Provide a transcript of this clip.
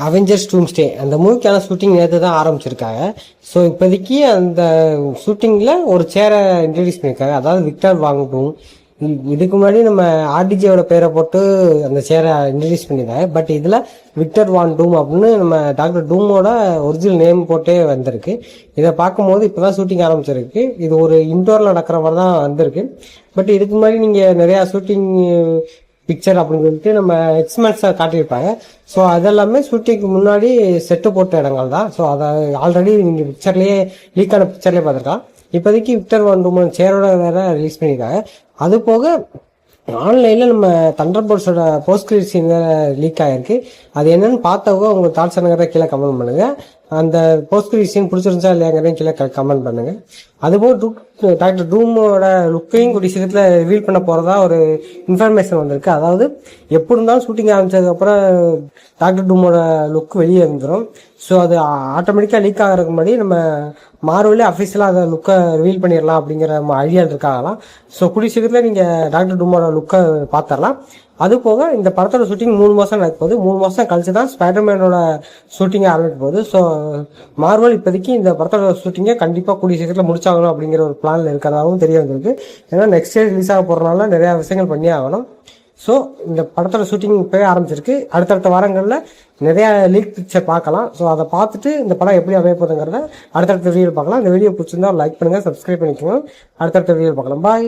Avengers டூம்ஸ்டே அந்த மூவிக்கான shooting நேற்று தான் ஆரம்பிச்சிருக்காங்க. ஸோ இப்போதைக்கு அந்த ஷூட்டிங்கில் ஒரு சேரை இன்ட்ரடியூஸ் பண்ணியிருக்காங்க, அதாவது விக்டர் வாங் டூம். இதுக்கு முன்னாடி நம்ம ஆர்டிஜியோட பேரை போட்டு அந்த சேரை இன்ட்ரடியூஸ் பண்ணியிருக்காங்க. பட் இதில் விக்டர் வான் டூம் அப்படின்னு நம்ம டாக்டர் டூமோட ஒரிஜினல் நேம் போட்டே வந்திருக்கு. இதை பார்க்கும்போது இப்போ தான் ஷூட்டிங் ஆரம்பிச்சிருக்கு. இது ஒரு இன்டோரில் நடக்கிற மாதிரி தான் வந்திருக்கு. பட் இதுக்கு முன்னாடி நீங்கள் நிறையா ஷூட்டிங் பிக்சர் அப்படின்னு சொல்லிட்டு நம்ம எக்ஸ்மென்ட்ஸை காட்டியிருப்பாங்க. ஸோ அதெல்லாமே ஷூட்டிங்க்கு முன்னாடி செட்டு போட்ட இடங்கள் தான். ஸோ அதை ஆல்ரெடி நீங்கள் பிக்சர்லேயே லீக்கான பிக்சர்லேயே பார்த்துருக்கலாம். இப்போதைக்கு விக்டர் வான் டூம் சேரோட வேற ரிலீஸ் பண்ணியிருக்காங்க. அது போக ஆன்லைனில் நம்ம தண்டர்போல்ட்ஸோட போஸ்ட் கிரெடிட் சீன் வேற லீக் ஆகிருக்கு. அது என்னன்னு பார்த்தவங்க உங்கள் தாட்ஸ் என்னங்கிறத கீழே கமெண்ட் பண்ணுங்கள். அந்த போஸ்ட் கிரெடிட் சீன் பிடிச்சிருந்துச்சா இல்லையாங்கிறதையும் கீழே கமெண்ட் பண்ணுங்கள். அதுபோல் டாக்டர் டூமோட லுக்கையும் கூடிய சீக்கிரத்தில் ரிவீல் பண்ண போகிறதா ஒரு இன்ஃபர்மேஷன் வந்திருக்கு. அதாவது எப்படி இருந்தாலும் ஷூட்டிங் ஆரம்பிச்சதுக்கப்புறம் டாக்டர் டூமோட லுக் வெளியே வந்துடும். ஸோ அது ஆட்டோமேட்டிக்காக லீக் ஆகிறதுக்கு முன்னாடி நம்ம மார்வெல்லே அஃபிஷியலாக அதை லுக்கை ரிவீல் பண்ணிடலாம் அப்படிங்கிற ஐடியாவில் இருக்காங்களாம். ஸோ கூடிய சீக்கிரத்தில் நீங்கள் டாக்டர் டூமோட லுக்கை பார்த்துடலாம். அது போக இந்த படத்தோட ஷூட்டிங் 3 மாதம் நடக்க போகுது. 3 மாதம் கழிச்சு தான் ஸ்பைடர்மேனோட ஷூட்டிங்கை ஆரம்பிக்க போகுது. ஸோ மார்வல் இப்போதைக்கு இந்த படத்தோட ஷூட்டிங்கை கண்டிப்பாக கூடிய சீக்கிரத்தில் முடிச்சாகணும் அப்படிங்கிற ஒரு பிளானில் இருக்கிறதாகவும் தெரிய வந்திருக்கு. ஏன்னா நெக்ஸ்ட் இயர் ரிலீஸ் ஆக போகிறனால நிறையா விஷயங்கள் பண்ணியே ஆகணும். ஸோ இந்த படத்தோட ஷூட்டிங் இப்போவே ஆரம்பிச்சிருக்கு. அடுத்தடுத்த வாரங்களில் நிறையா லீக் பிக்சர் பார்க்கலாம். ஸோ அதை பார்த்துட்டு இந்த படம் எப்படி அமைய போகுதுங்கிறத அடுத்தடுத்த வீடியோ பார்க்கலாம். இந்த வீடியோ பிடிச்சிருந்தா லைக் பண்ணுங்கள், சப்ஸ்கிரைப் பண்ணிக்கோங்க. அடுத்தடுத்த வீடியோ பார்க்கலாம். பாய்.